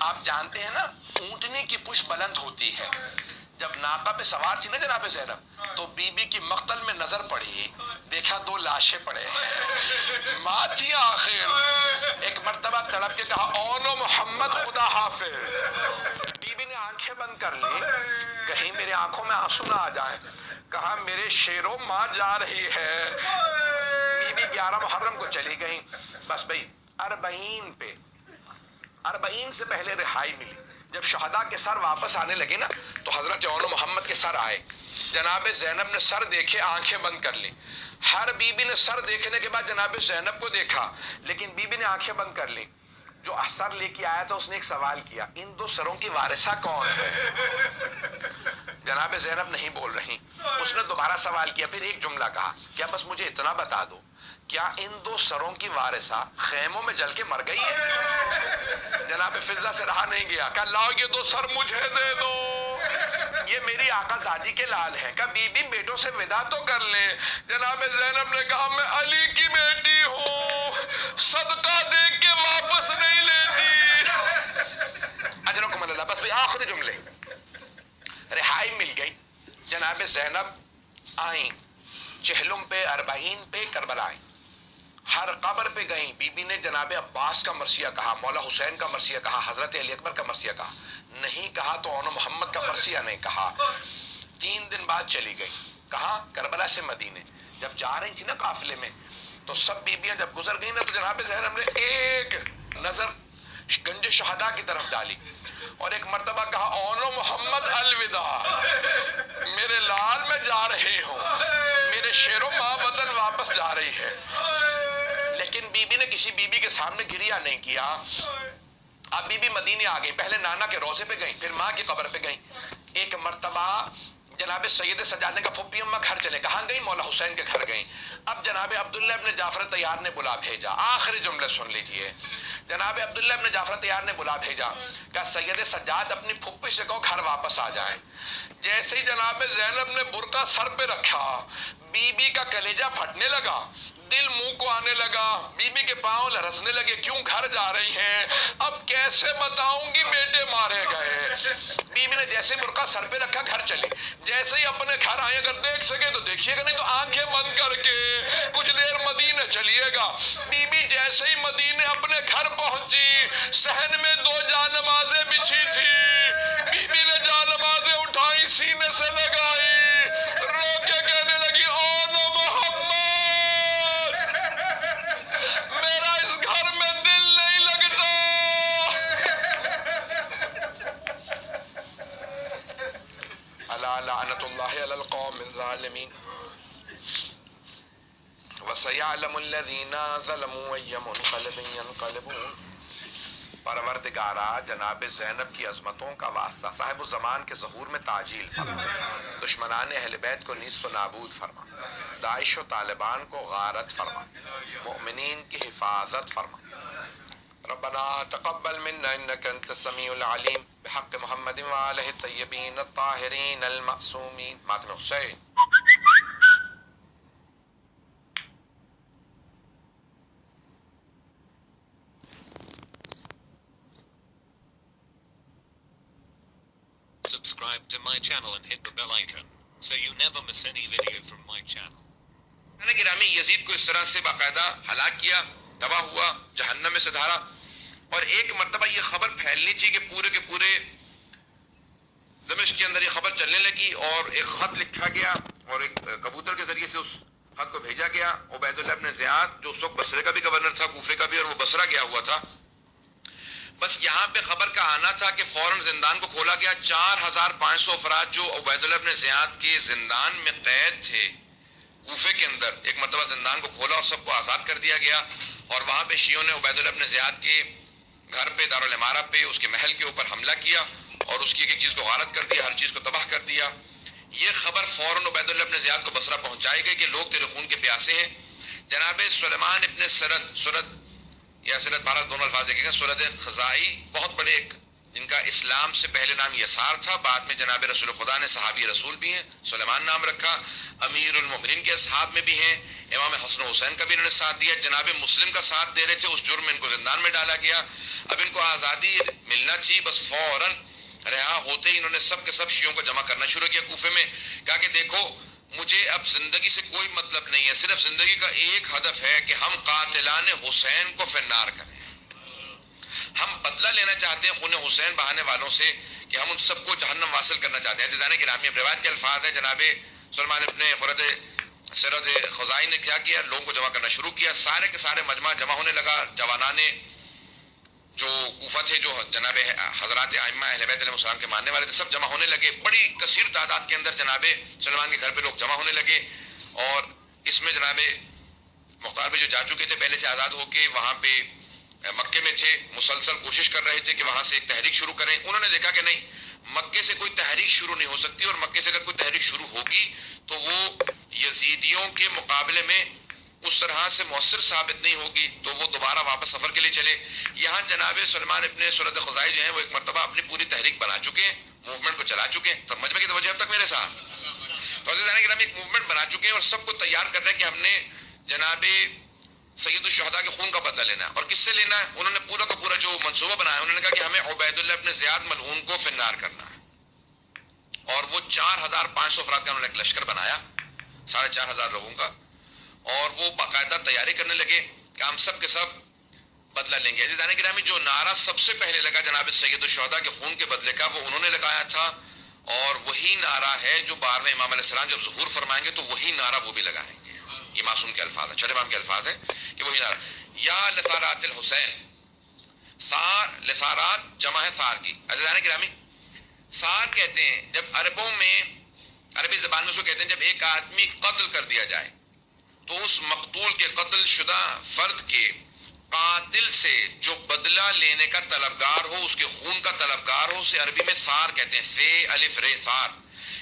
آپ جانتے ہیں نا اونٹنی کی پشت بلند ہوتی ہے. جب ناقہ پہ سوار تھی نا جناب زینب تو بی بی کی مقتل میں نظر پڑی, دیکھا 2 لاشیں پڑے ہیں, ماں تھی آخر. ایک مرتبہ تڑپ کے کہا اونو محمد خدا حافظ. بی بی نے آنکھیں بند کر لی, کہیں میرے آنکھوں میں آنسو نہ آ جائیں. کہا میرے شیرو ماں جا رہی ہے. بی بی 11 محرم کو چلی گئیں. بس بھئی 40 سے پہلے رہائی ملی. جب شہداء کے سر واپس آنے لگے نا تو حضرت اونو محمد کے سر آئے. جناب زینب نے سر دیکھے, آنکھیں بند کر لی. ہر بی بی نے سر دیکھنے کے بعد جناب زینب کو دیکھا, لیکن بی بی نے آنکھیں بند کر لی. جو سر لے کے آیا تھا اس نے ایک سوال کیا, ان 2 سروں کی وارثہ کون ہے؟ جناب زینب نہیں بول رہی. اس نے دوبارہ سوال کیا, پھر ایک جملہ کہا, کیا بس مجھے اتنا بتا دو, کیا ان 2 سروں کی وارثہ خیموں میں جل کے مر گئی ہے؟ جناب فضہ سے رہا نہیں گیا, کہا لاؤ یہ 2 سر مجھے دے دو, یہ میری آقا زادی کے لال ہیں. کہا بی بی بیٹوں سے وداع تو کر لیں. جناب زینب نے کہا میں علی کی بیٹی ہوں, صدقہ دے کے واپس نہیں لیتی. اجرکم اللہ. بس بھئی آخری جملے. رہائی مل گئی. جناب زینب آئیں چہلم پہ, 40 پہ, کربلا آئیں. ہر قبر پہ گئیں. بی بی نے جناب عباس کا مرثیہ کہا, مولا حسین کا مرثیہ کہا, حضرت علی اکبر کا مرثیہ کہا. نہیں کہا تو اونو محمد کا مرثیہ نہیں کہا. 3 دن بعد چلی گئی. کہاں؟ کربلا سے مدینے. جب جا رہی تھی نا قافلے میں تو سب بیبیاں جب گزر گئی نا تو جناب زینب نے ایک نظر گنج شہداء کی طرف ڈالی اور ایک مرتبہ کہا اونو محمد الوداع, میرے لال میں جا رہی ہوں, میرے شیرو ماں وطن واپس جا رہی ہے. لیکن بی بی نے کسی بی بی کے سامنے گریہ نہیں کیا. اب بی بی مدینے آ گئی. پہلے نانا کے روضے پہ گئیں, پھر ماں کی قبر پہ گئیں. ایک مرتبہ جناب سید سجاد نے کہا پھپھی اماں گھر چلے. کہاں گئی؟ مولا حسین کے گھر گئیں. اب جناب عبداللہ ابن جعفر طیار نے بلا بھیجا. آخری جملے سن لیجئے. جناب عبداللہ ابن جعفر طیار نے بلا بھیجا, کہا سید سجاد اپنی پھپھی سے کہو گھر واپس آ جائیں. جیسے ہی جناب زینب نے برقع سر پہ رکھا, بی بی کا کلیجہ پھٹنے لگا, دل منہ کو آنے لگا, بی بی کے پاؤں لرزنے لگے. کیوں گھر جا رہی ہیں؟ اب کیسے بتاؤں گی بیٹے مارے گئے. بی بی نے جیسے برقع سر پہ رکھا گھر چلی. جیسے ہی اپنے گھر آئے, اگر دیکھ سکے تو دیکھیے گا, نہیں تو آنکھیں بند کر کے کچھ دیر مدینے چلیے گا. بی بی جیسے ہی مدینے اپنے گھر پہنچی, صحن میں 2 جانمازیں بچھی تھی. بی بی نے جانمازیں اٹھائی, سینے سے لگائی, رو کے کہنے لگی اونو محمد, میرا اس گھر میں دل نہیں لگتا. الا لعنت اللہ علی القوم الظالمین وسیعلم الذین ظلموا ای منقلب ینقلبون. پروردگارا جناب زینب کی عظمتوں کا واسطہ صاحب الزمان کے ظہور میں تعجیل فرما, دشمنان اہل بیت کو نیست و نابود فرما, داعش و طالبان کو غارت فرما, مؤمنین کی حفاظت فرما. ربنا تقبل منا انك انت السميع العليم بحق محمد وآلہ الطیبین الطاہرین المعصومین. ماتم حسین. Subscribe to my channel and hit the bell icon so you never miss any video from my channel. گرامی یزید کو اس طرح سے باقاعدہ ہلاک کیا, تباہ ہوا, جہنم میں سے دھارا. اور ایک مرتبہ یہ خبر پھیلنی تھی کہ پورے کے پورے دمشق کے اندر یہ خبر چلنے لگی اور ایک خط لکھا گیا اور ایک کبوتر کے ذریعے سے اس خط کو بھیجا گیا. عبید اللہ ابن زیاد جو اس وقت بصرے کا بھی گورنر تھا, کوفے کا بھی, اور وہ بصرہ گیا ہوا تھا. بس یہاں پہ خبر کا آنا تھا کہ فوراً زندان کو کھولا گیا. 4500 افراد جو عبید اللہ ابن زیاد کے زندان میں قید تھے کوفے کے اندر, ایک مرتبہ زندان کو کھولا اور سب کو آزاد کر دیا گیا. اور وہاں پہ شیعوں نے عبید اللہ ابن زیاد کے گھر پہ, دارالعمارہ پہ, اس کے محل کے اوپر حملہ کیا اور اس کی ایک چیز کو غارت کر دیا, ہر چیز کو تباہ کر دیا. یہ خبر فوراً عبید اللہ ابن زیاد کو بصرہ پہنچائی گئی کہ لوگ تیرے خون کے پیاسے ہیں. جناب سلیمان ابن سرد یا سرد بھارت دونوں الفاظ دیکھیں گے, سرد خزائی بہت بڑے ایک جن کا اسلام سے پہلے نام یسار تھا, بعد میں جناب رسول خدا نے صحابی رسول بھی ہیں, سلیمان نام رکھا. امیر المؤمنین کے اصحاب میں بھی ہیں. امام حسن و حسین کا بھی انہوں نے ساتھ دیا. جناب مسلم کا ساتھ دے رہے تھے, اس جرم میں ان کو زندان میں ڈالا گیا. اب ان کو آزادی ملنا چاہیے، بس فوراً رہا ہوتے ہی انہوں نے سب کے سب شیعوں کو جمع کرنا شروع کیا کوفے میں. کہا کہ دیکھو مجھے اب زندگی سے کوئی مطلب نہیں ہے، صرف زندگی کا ایک ہدف ہے کہ ہم قاتلان حسین کو فنار کریں. ہم بدلہ لینا چاہتے ہیں خون حسین بہانے والوں سے، کہ ہم ان سب کو جہنم واصل کرنا چاہتے ہیں. عزیزان گرامی، اب روایت کے الفاظ ہیں، جناب سلمان ابن خرد سرد خزائی نے کیا کیا، لوگوں کو جمع کرنا شروع کیا. سارے کے سارے مجمع جمع ہونے لگا. جوانان جو کوفہ تھے، جو جناب حضرات ائمہ اہل بیت علیہ السلام کے ماننے والے تھے، سب جمع ہونے لگے. بڑی کثیر تعداد کے اندر جناب سلمان کے گھر پہ لوگ جمع ہونے لگے. اور اس میں جناب مختار بھی جو جا چکے تھے پہلے سے آزاد ہو کے، وہاں پہ مکے میں تھے، مسلسل کوشش کر رہے تھے کہ وہاں سے ایک تحریک شروع کریں. انہوں نے دیکھا کہ نہیں، مکے سے کوئی تحریک شروع نہیں ہو سکتی، اور مکے سے اگر کوئی تحریک شروع ہوگی تو وہ یزیدیوں کے مقابلے میں اس طرح سے مؤثر ثابت نہیں ہوگی. تو وہ دوبارہ واپس سفر کے لیے چلے. یہاں جناب سلمان ابن سرد خزائی جو ہیں وہ ایک مرتبہ اپنی پوری تحریک بنا چکے ہیں، موومنٹ کو چلا چکے ہیں. تب مجمع کی توجہ اب تک میرے ساتھ. تو عزیزان کرام ایک موومنٹ بنا چکے ہیں اور سب کو تیار کر رہے ہیں کہ ہم نے جناب سید الشہداء کے خون کا بدلہ لینا ہے. اور کس سے لینا ہے؟ انہوں نے پورا کا پورا جو منصوبہ بنایا، انہوں نے کہا کہ ہمیں عبید اللہ ابن زیاد ملعون کو فنار کرنا ہے. اور وہ 4500 افراد کا انہوں نے ایک لشکر بنایا، 4500 لوگوں کا. اور وہ باقاعدہ تیاری کرنے لگے کہ ہم سب کے سب بدلہ لیں گے. عزیزان گرامی، جو نعرہ سب سے پہلے لگا جناب سید الشہداء کے خون کے بدلے کا، وہ انہوں نے لگایا تھا. اور وہی نعرہ ہے جو 12ویں امام علیہ السلام جب ظہور فرمائیں گے تو وہی نعرہ وہ بھی لگائیں گے. یہ معصوم کے الفاظ ہیں، چھٹے امام کے الفاظ ہیں کہ وہی نعرہ یا لثارات الحسین. ثار، لثارات جمع ہے ثار کی. عزیزان گرامی، ثار کہتے ہیں جب عربوں میں، عربی زبان میں اس کو کہتے ہیں جب ایک آدمی قتل کر دیا جائے تو اس مقتول کے قتل شدہ فرد کے قاتل سے جو بدلہ لینے کا طلبگار ہو، اس کے خون کا طلبگار ہو، اسے عربی میں ثار کہتے ہیں. ث الف ر ثار،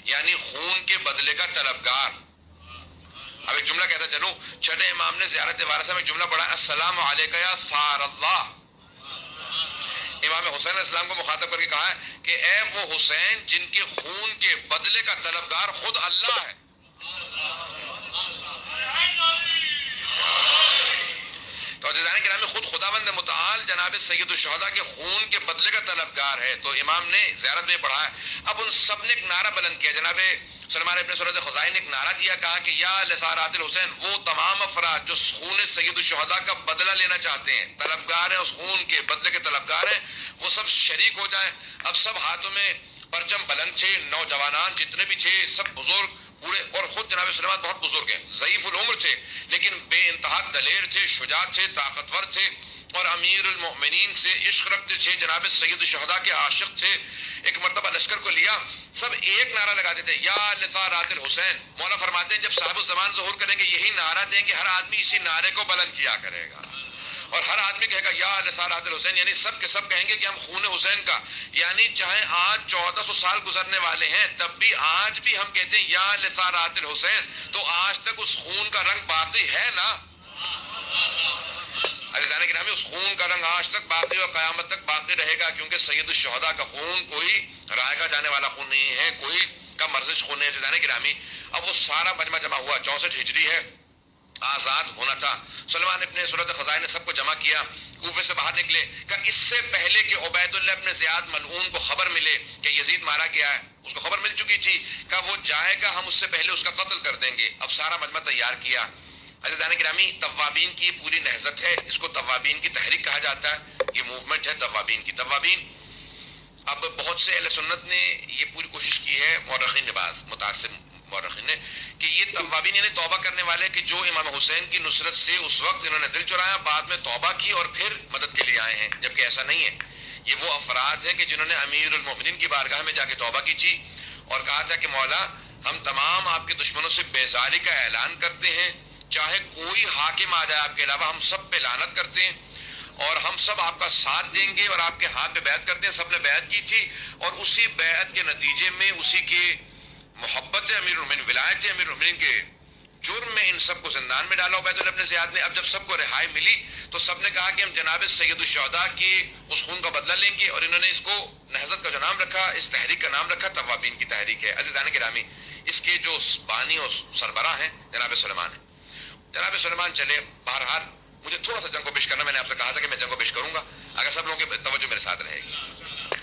یعنی خون کے بدلے کا طلبگار. اب ایک جملہ کہتا چلوں، چھٹے امام نے زیارت وارثہ میں جملہ پڑھا، السلام علیکہ یا ثار اللہ. امام حسین علیہ السلام کو مخاطب کر کے کہا ہے کہ اے وہ حسین جن کے خون کے بدلے کا طلبگار خود اللہ ہے. تو عزیزان گرامی، خود خداوند متعال جناب سید الشہداء کے خون کے بدلے کا طلبگار ہے. تو امام نے زیارت میں پڑھا ہے. اب ان سب نے ایک نعرہ بلند کیا. جناب سلمان ابن سرد خزائی نے ایک نعرہ دیا، کہا کہ یا لثارات الحسین، وہ تمام افراد جو خون سید الشہداء کا بدلہ لینا چاہتے ہیں، طلبگار ہیں، اس خون کے بدلے کے طلبگار ہیں، وہ سب شریک ہو جائیں. اب سب ہاتھوں میں پرچم بلند تھے، نوجوانان جتنے بھی تھے سب بزرگ بوڑھے، اور خود جناب سلمان بہت بزرگ ہیں، ضعیف العمر تھے لیکن بے انتہا دلیر تھے، شجاع تھے، طاقتور تھے، اور امیر المؤمنین سے عشق رکھتے تھے، جناب سید الشہداء کے عاشق تھے. ایک مرتبہ لشکر کو لیا، سب ایک نعرہ لگاتے تھے، یا لثارات الحسین. مولا فرماتے ہیں جب صاحب الزمان ظہور کریں گے یہی نعرہ دیں گے، ہر آدمی اسی نعرے کو بلند کیا کرے گا، اور ہر آدمی کہے گا یا لثارات الحسین، یعنی سب کے سب کہیں گے کہ ہم خون حسین کا، یعنی چاہے آج 1400 سال گزرنے والے ہیں تب بھی آج بھی ہم کہتے ہیں یا لثارات الحسین. تو آج تک اس خون کا رنگ باقی ہے نا. عزیزان گرامی، اس خون کا رنگ آج تک باقی اور قیامت تک باقی رہے گا، کیونکہ سید الشہداء کا خون کوئی رائے گا جانے والا خون نہیں ہے، کوئی کا مرزش خون نہیں ہے. عزیزان گرامی، اب وہ سارا مجمع جمع ہوا، 64 ہجری ہے، آزاد ہونا تھا. سلمان ابن سرد خزائی نے سب کو جمع کیا، کوفے سے باہر نکلے. کہ اس سے پہلے کہ عبید اللہ ابن زیاد ملعون کو خبر ملے کہ یزید مارا گیا ہے، اس کو خبر مل چکی تھی، کہ وہ جائے گا ہم اس سے پہلے اس کا قتل کر دیں گے. اب سارا مجمع تیار کیا. عزیزان گرامی، توابین کی پوری نہضت ہے، اس کو توابین کی تحریک کہا جاتا ہے. یہ موومنٹ ہے توابین کی. توابین، اب بہت سے اہل سنت نے یہ پوری کوشش کی ہے، مورخین نے، بعض متعصب مورخین نے، کہ یہ توابین یعنی توبہ کرنے والے کہ جو امام حسین کی نصرت سے اس وقت انہوں نے دل چرایا، بعد میں توبہ کی اور پھر مدد کے لیے آئے ہیں. جبکہ ایسا نہیں ہے. یہ وہ افراد ہیں کہ جنہوں نے امیر المؤمنین کی بارگاہ میں جا کے توبہ کی تھی اور کہا تھا کہ مولا ہم تمام آپ کے دشمنوں سے بیزاری کا اعلان کرتے ہیں، چاہے کوئی حاکم آ جائے آپ کے علاوہ، ہم سب پہ لعنت کرتے ہیں اور ہم سب آپ کا ساتھ دیں گے اور آپ کے ہاتھ پہ بیعت کرتے ہیں. سب نے بیعت کی تھی اور اسی بیعت کے نتیجے میں، اسی کے محبت امیر المؤمنین، ولایت امیر المؤمنین کے جرم میں ان سب کو زندان میں ڈالا عبید اللہ ابن زیاد نے. اب جب سب کو رہائی ملی تو سب نے کہا کہ ہم جناب سید الشہداء کے اس خون کا بدلہ لیں گے، اور انہوں نے اس کو نہضت کا جو نام رکھا، اس تحریک کا نام رکھا توابین کی تحریک ہے. عزیزان گرامی، اس کے جو بانی اور سربراہ ہیں جناب سلیمان ہیں. جناب سلیمان چلے. بہرحال مجھے تھوڑا سا جنگ کو پیش کرنا، میں نے آپ سے کہا تھا کہ میں جنگ کو پیش کروں گا. اگر سب لوگوں کی توجہ میرے ساتھ رہے گی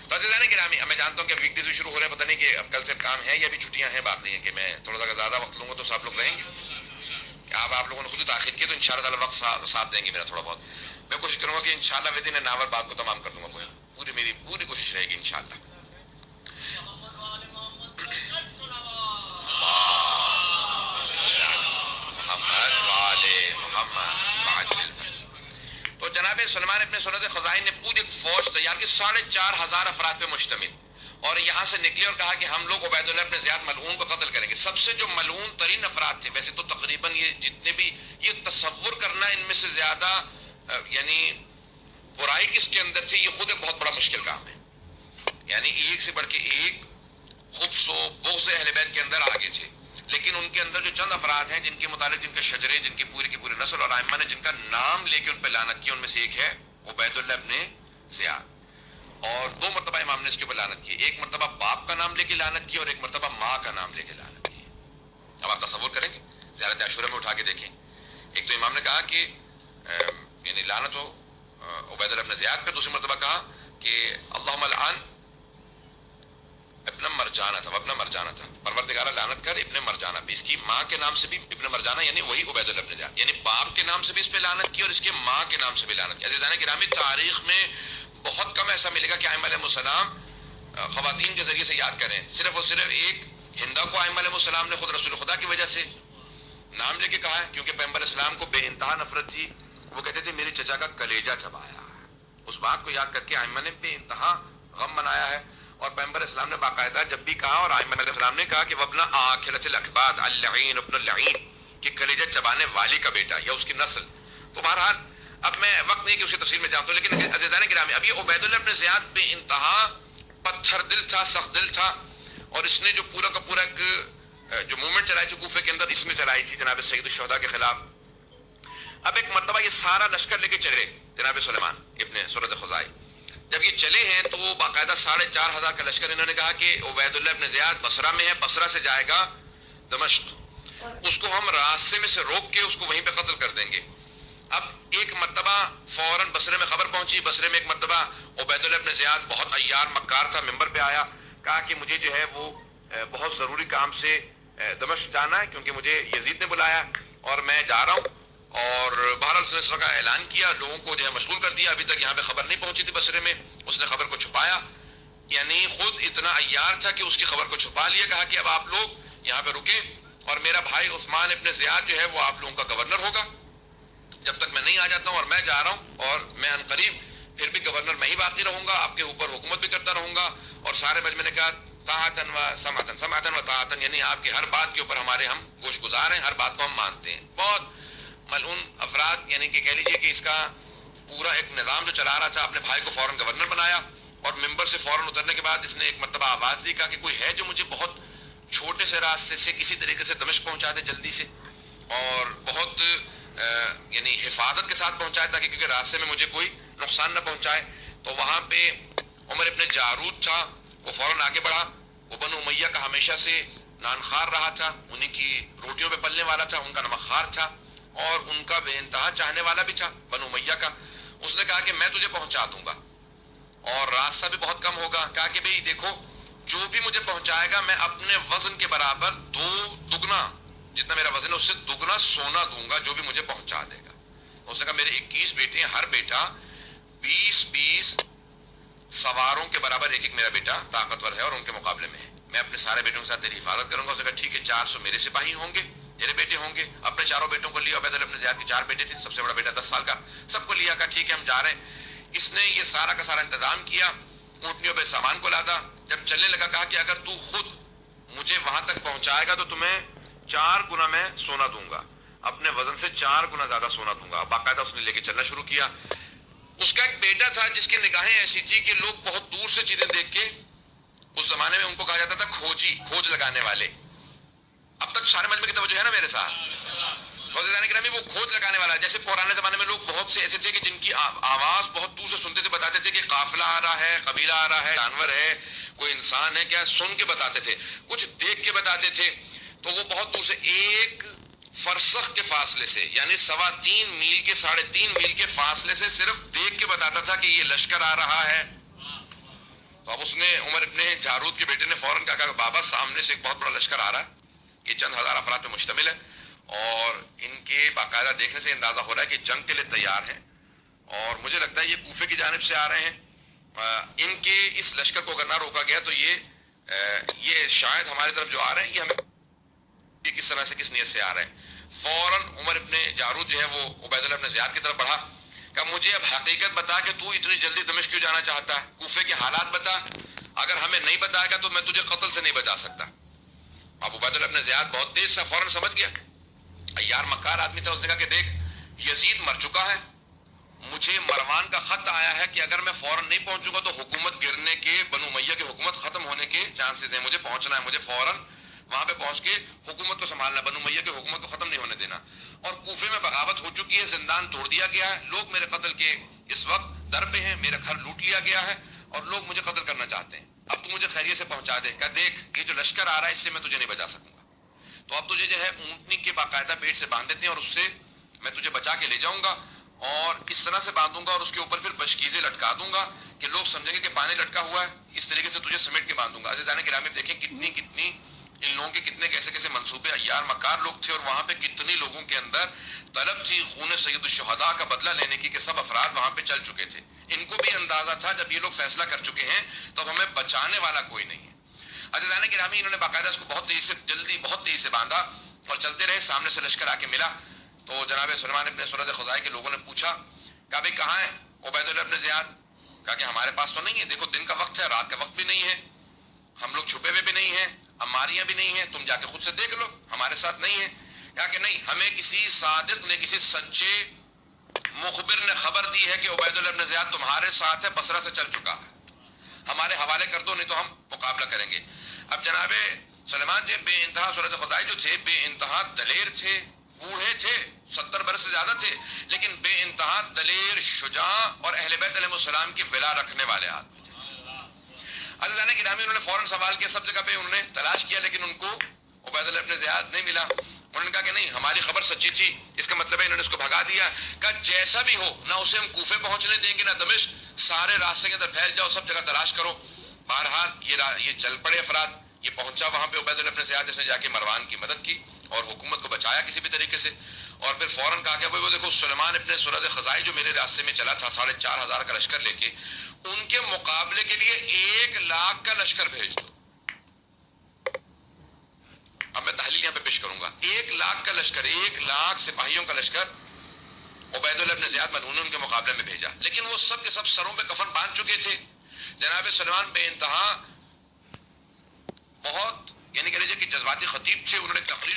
تو عزیزان گرامی، میں جانتا ہوں کہ ویک ڈیز بھی شروع ہو رہے ہیں، پتہ نہیں کہ اب کل سے کام ہے یا بھی چھٹیاں ہیں، بات نہیں ہے کہ میں تھوڑا سا زیادہ وقت لوں گا تو سب لوگ رہیں گے. اب آپ لوگوں نے خود تاخیر کی تو انشاءاللہ تعالی وقت ساتھ دیں گے میرا تھوڑا بہت. میں کوشش کروں گا کہ انشاءاللہ ود ان این آور بات کو تمام کر دوں گا. میری پوری کوشش رہے گی انشاءاللہ. تو جناب سلمان ابن سنت خزائی نے پوری ایک فوج تیار کی 4,500 افراد پہ مشتمل، اور یہاں سے نکلے اور کہا کہ ہم لوگ عبید اللہ ابن زیاد ملعون کو قتل کریں گے. سب سے جو ملعون ترین افراد تھے، ویسے تو تقریباً یہ جتنے بھی، یہ تصور کرنا ان میں سے زیادہ یعنی برائی کس کے اندر تھی، یہ خود ایک بہت بڑا مشکل کام ہے. یعنی ایک سے بڑھ کے ایک خبث و بغض اہل بیت کے اندر آگے تھے، لیکن ان کے اندر جو چند افراد ہیں جن کے متعلق جن کے شجرے، جن کی پوری نسل اور ائمہ نے جن کا نام لے کے ان پہ لعنت کی، ان میں سے ایک ہے عبید اللہ ابن زیاد. اور 2 مرتبہ امام نے اس کے اوپر لعنت کی، ایک مرتبہ باپ کا نام لے کے لعنت کی اور ایک مرتبہ ماں کا نام لے کے لعنت کی. اب آپ تصور کریں گے، زیارت عاشورہ میں اٹھا کے دیکھیں، ایک تو امام نے کہا کہ یعنی لعنت ہو عبید اللہ ابن زیاد پہ، دوسری مرتبہ کہا کہ اللہم العن ابن مرجانہ تھا، ابن مرجانہ تھا، پروردگارہ لعنت کر ابن مرجانہ پہ. اس کی ماں کے نام سے بھی ابن مرجانہ یعنی وہی عبید اللہ ابن زیاد، یعنی باپ کے نام سے بھی اس پہ لعنت کی اور اس کے ماں کے نام سے بھی لعنت کی. عزیزان گرامی، تاریخ میں بہت کم ایسا ملے گا کہ ائمہ علیہ السلام خواتین کے ذریعے سے یاد کریں. صرف اور صرف ایک ہندا کو ائمہ علیہ السلام نے خود رسول خدا کی وجہ سے نام لے کے کہا ہے، کیونکہ پیغمبر اسلام کو بے انتہا نفرت تھی. وہ کہتے تھے میرے چچا کا کلیجہ چبایا. اس بات کو یاد کر کے ائمہ نے بے انتہا غم منایا ہے، اور پیغمبر اسلام نے باقاعدہ جب بھی کہا اور ائمہ علیہ السلام نے کہا کہ وابن آکلۃ الاکباد اللعین ابن اللعین، کہ کلیجہ چبانے والی کا بیٹا یا اس کی نسل. تو بہرحال اب میں وقت نہیں کہ اس کی تفصیل میں جاؤں تو، لیکن عزیزان گرامی اب یہ عبید اللہ ابن زیاد بے انتہا پتھر دل تھا، سخت دل تھا، اور اس نے جو پورا کا پورا جو موومنٹ چلائی تھی کوفے کے اندر، اس نے چلائی تھی جناب سید الشہداء کے خلاف. اب ایک مرتبہ یہ سارا لشکر لے کے چلے جناب سلیمان ابن سنت خزائی. جب یہ چلے ہیں تو وہ باقاعدہ 4,500 کا لشکر، انہوں نے کہا کہ عبید اللہ ابن زیاد بصرہ میں ہے، بصرہ سے جائے گا دمشق، اس کو ہم راستے میں سے روک کے اس کو وہیں پہ قتل کر دیں گے. اب ایک مرتبہ فوراً بصرے میں خبر پہنچی، بصرے میں ایک مرتبہ عبید اللہ ابن زیاد بہت عیار مکار تھا، منبر پہ آیا، کہا کہ مجھے جو ہے وہ بہت ضروری کام سے دمشق جانا ہے، کیونکہ مجھے یزید نے بلایا اور میں جا رہا ہوں. اور بہرحال اس نے اس کا اعلان کیا، لوگوں کو جو ہے مشغول کر دیا. ابھی تک یہاں پہ خبر نہیں پہنچی تھی بصرے میں، اس نے خبر کو چھپایا، یعنی خود اتنا عیار تھا کہ اس کی خبر کو چھپا لیا. کہا کہ اب آپ لوگ یہاں پہ رکیں اور میرا بھائی عثمان ابن زیاد جو ہے وہ آپ لوگوں کا گورنر ہوگا جب تک میں نہیں آ جاتا ہوں، اور میں جا رہا ہوں اور میں عنقریب پھر بھی گورنر میں ہی باقی رہوں گا، آپ کے اوپر حکومت بھی کرتا رہوں گا. اور سارے مجمع نے کہا طاعتن و سمعتن، سمعتن و طاعتن، یعنی آپ کی ہر بات کے اوپر ہم گوش گزار ہیں، ہر بات کو ہم مانتے ہیں. بہت ملعون افراد، یعنی کہ کہہ لیجیے کہ اس کا پورا ایک نظام جو چلا رہا تھا، اپنے بھائی کو فوراً گورنر بنایا، اور ممبر سے فوراً اترنے کے بعد اس نے ایک مرتبہ آواز دی، کہا کہ کوئی ہے جو مجھے بہت چھوٹے سے راستے سے کسی طریقے سے دمشق پہنچا دے جلدی سے، اور بہت یعنی حفاظت کے ساتھ پہنچائے، تاکہ کیونکہ راستے میں مجھے کوئی نقصان نہ پہنچائے. تو وہاں پہ عمر ابن جارود تھا، وہ فوراً آگے بڑھا. وہ بنو امیہ کا ہمیشہ سے نان خوار رہا تھا، انہیں کی روٹیوں پہ پلنے والا تھا، ان کا نمک خوار تھا، اور ان کا بے انتہا چاہنے والا بھی تھا بنو امیہ کا. اس نے کہا کہ میں تجھے پہنچا دوں گا اور راستہ بھی بہت کم ہوگا. کہا کہ بھئی دیکھو، جو بھی مجھے پہنچائے گا میں اپنے وزن کے برابر دگنا، جتنا میرا وزن ہے اس سے دگنا سونا دوں گا جو بھی مجھے پہنچا دے گا. اس نے کہا میرے 21 بیٹے ہیں، ہر بیٹا 20 سواروں کے برابر ایک میرا بیٹا طاقتور ہے اور ان کے مقابلے میں ہے. میں اپنے سارے بیٹوں کے ساتھ تیری حفاظت کروں گا. اس نے کہا ٹھیک ہے، 400 میرے سپاہی ہوں گے، تیرے بیٹے ہوں گے. اپنے چاروں بیٹوں کو لیا. عبید اللہ ابن زیاد کے 4 بیٹے تھے، سب سے بڑا بیٹا 10 سال کا، سب کو لیا. کہا ٹھیک ہے ہم جا رہے ہیں. اس نے یہ سارا کا سارا انتظام کیا، اونٹنیوں پہ سامان کو لادا. جب چلنے لگا کہا کہ اگر تو خود مجھے وہاں تک پہنچائے گا تو تمہیں 4 گنا میں سونا دوں گا، اپنے وزن سے 4 گنا زیادہ سونا دوں گا. باقاعدہ اس نے لے کے چلنا شروع کیا. اس کا ایک بیٹا تھا جس کی نگاہیں ایسی تھی کہ لوگ بہت دور سے چیزیں دیکھ کے، اس زمانے میں ان کو کہا جاتا تھا کھوجی، کھوج لگانے والے. اب تک سارے مجمع کی توجہ ہے نا میرے ساتھ؟ وہ کھوج لگانے والا، جیسے پرانے زمانے میں لوگ بہت سے ایسے تھے کہ جن کی آواز بہت دور سے سنتے تھے، بتاتے تھے کہ قافلہ آ رہا ہے، قبیلہ آ رہا ہے، جانور ہے، کوئی انسان ہے، کیا سن کے بتاتے تھے، کچھ دیکھ کے بتاتے تھے. تو وہ بہت دور سے ایک فرسخ کے فاصلے سے، یعنی 3.25 میل کے 3.5 میل کے فاصلے سے صرف دیکھ کے بتاتا تھا کہ یہ لشکر آ رہا ہے. تو اب اس نے عمر ابن جارود کے بیٹے نے فوراً کہا کہ بابا سامنے سے ایک بہت بڑا لشکر آ رہا ہے، یہ چند ہزار افراد پہ مشتمل ہے، اور ان کے باقاعدہ دیکھنے سے اندازہ ہو رہا ہے کہ جنگ کے لیے تیار ہیں، اور مجھے لگتا ہے یہ کوفے کی جانب سے آ رہے ہیں. ان کے اس لشکر کو اگر نہ روکا گیا تو یہ شاید ہماری طرف جو آ رہے ہیں یہ ہمیں یہ کس طرح سے کس نیت سے آ رہے ہیں. فوراً عمر ابن جارود جو ہے وہ عبید اللہ ابن زیاد کی طرف بڑھا کہ مجھے اب حقیقت بتا کہ تو اتنی جلدی دمشق کیوں جانا چاہتا ہے، کوفے کے حالات بتا، اگر ہمیں نہیں بتائے گا تو میں تجھے قتل سے نہیں بچا سکتا. اب عبید اللہ ابن زیاد بہت تیز سے فوراً سمجھ گیا، عیار مکار آدمی تھا، اس نے کہا کہ دیکھ یزید مر چکا ہے، مجھے مروان کا خط آیا ہے کہ اگر میں فوراً نہیں پہنچوں گا تو حکومت گرنے کے، بنو امیہ کی حکومت ختم ہونے کے چانسز ہیں، مجھے پہنچنا ہے، مجھے فوراً وہاں پہ پہنچ کے حکومت کو سنبھالنا، بنو امیہ کی حکومت کو ختم نہیں ہونے دینا. اور کوفے میں بغاوت ہو چکی ہے، زندان توڑ دیا گیا ہے، لوگ میرے قتل کے اس وقت در پہ ہیں، میرا گھر لوٹ لیا گیا ہے اور لوگ مجھے قتل کرنا چاہتے ہیں، اب تو مجھے خیریت سے پہنچا دے. کہ دیکھ یہ جو لشکر آ رہا ہے اس سے میں تجھے نہیں بچا سکوں گا، تو اب تجھے جو ہے اونٹنی کے باقاعدہ پیٹ سے باندھ دیتے ہیں اور اس سے میں تجھے بچا کے لے جاؤں گا، اور اس طرح سے باندھوں گا اور اس کے اوپر پھر بشکیزیں لٹکا دوں گا کہ لوگ سمجھیں گے کہ پانی لٹکا ہوا ہے، اس طریقے سے تجھے سمیٹ کے باندھوں گا. عزیزان گرامی دیکھیں کتنی ان لوگوں کے کتنے کیسے منصوبے، عیار مکار لوگ تھے، اور وہاں پہ کتنی لوگوں کے اندر طلب تھی خون سید الشہداء کا بدلہ لینے کی کہ سب افراد وہاں پہ چل چکے تھے. ان کو بھی اندازہ تھا جب یہ لوگ فیصلہ کر چکے ہیں تو اب ہمیں بچانے والا کوئی نہیں ہے. عزیزان گرامی انہوں نے باقاعدہ اس کو بہت تیز سے باندھا اور چلتے رہے. سامنے سے لشکر آ کے ملا تو جناب سلیمان ابن سورد خزاعی کے لوگوں نے پوچھا کہ بھائی کہاں ہے عبید اللہ ابن زیاد؟ کہا کہ ہمارے پاس تو نہیں ہے، دیکھو دن کا وقت ہے، رات کا وقت بھی نہیں ہے، ہم لوگ چھپے ہوئے بھی نہیں ہیں، ہماریاں بھی نہیں ہیں، تم جا کے خود سے دیکھ لو، ہمارے ساتھ نہیں ہے. کہا کہ نہیں، ہمیں کسی صادق نے، کسی سچے مخبر نے خبر دی ہے کہ عبید اللہ ابن زیاد تمہارے ساتھ ہے، بصرہ سے چل چکا ہے، ہمارے حوالے کر دو نہیں تو ہم مقابلہ کریں گے. اب جناب سلیمان جی بے انتہا سورت خزاعی جو تھے بے انتہا دلیر تھے، بوڑھے تھے، 70 برس سے زیادہ تھے، لیکن بے انتہا دلیر، شجاع اور اہل بیت علیہ السلام کی ولا رکھنے والے آدمی تھے. عزیزان گرامی انہوں نے فوراً سوال کیا، سب جگہ پہ انہوں نے تلاش کیا لیکن ان کو عبید اللہ ابن زیاد نہیں ملا. انہوں نے کہا کہ نہیں، ہماری خبر سچی تھی، اس کا مطلب ہے انہوں نے اس کو بھگا دیا. کہا جیسا بھی ہو، نہ اسے ہم کوفے پہنچنے دیں گے نہ دمشق، سارے راستے کے اندر پھیل جاؤ، سب جگہ تلاش کرو. بہرحال یہ چل پڑے افراد، یہ پہنچا وہاں پہ عبید اللہ ابن زیاد، جس نے جا کے مروان کی مدد کی اور حکومت کو بچایا کسی بھی طریقے سے. اور پھر فوراً کہا کہ بھائی وہ دیکھو سلیمان ابن سورد خزاعی جو میرے راستے میں چلا تھا 4,500 کا لشکر لے کے، ان کے مقابلے کے لیے 1,00,000 کا لشکر بھیج دو. اب میں تحلیل یہاں پہ پیش کروں گا. 1,00,000 کا لشکر، 1,00,000 سپاہیوں کا لشکر عبید اللہ ابن زیاد مدعو نے ان کے مقابلے میں بھیجا، لیکن وہ سب کے سب سروں پہ کفن باندھ چکے تھے. جناب سلیمان بے انتہا بہت، یعنی کہہ لیجیے کہ جذباتی خطیب تھے، انہوں نے اپنے